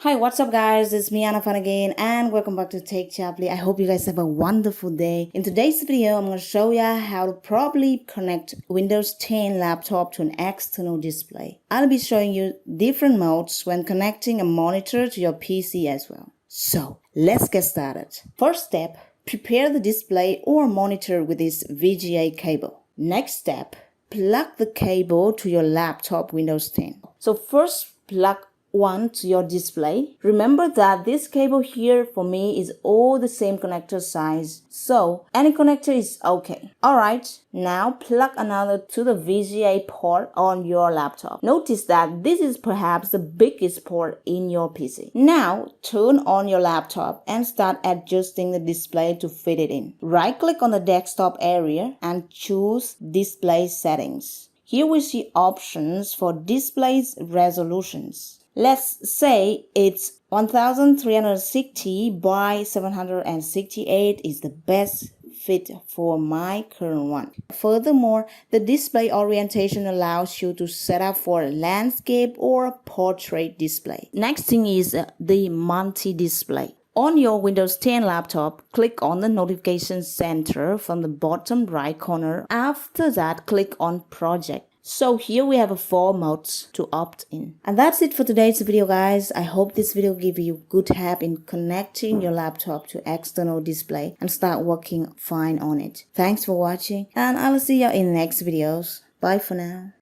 Hi, what's up guys? It's me Anna Fan again and welcome back to techaply. I hope you guys have a wonderful day. In today's video, I'm going to show you how to properly connect Windows 10 laptop to an external display. I'll be showing you different modes when connecting a monitor to your PC as well. So, let's get started. First step, prepare the display or monitor with this VGA cable. Next step, plug the cable to your laptop Windows 10. So first, plug one to your display. Remember that this cable here for me is all the same connector size, so any connector is okay. Alright, now plug another to the VGA port on your laptop. Notice that this is perhaps the biggest port in your PC. Now turn on your laptop and start adjusting the display to fit it in. Right click on the desktop area and choose display settings. Here we see options for display's resolutions. Let's say it's 1360 by 768 is the best fit for my current one. Furthermore, the display orientation allows you to set up for a landscape or portrait display. Next thing is the multi-display. On your Windows 10 laptop, click on the notification center from the bottom right corner. After that, click on project. So here we have 4 modes to opt in. And that's it for today's video guys. I hope this video give you good help in connecting your laptop to external display and start working fine on it. Thanks for watching and I'll see you in the next videos. Bye for now.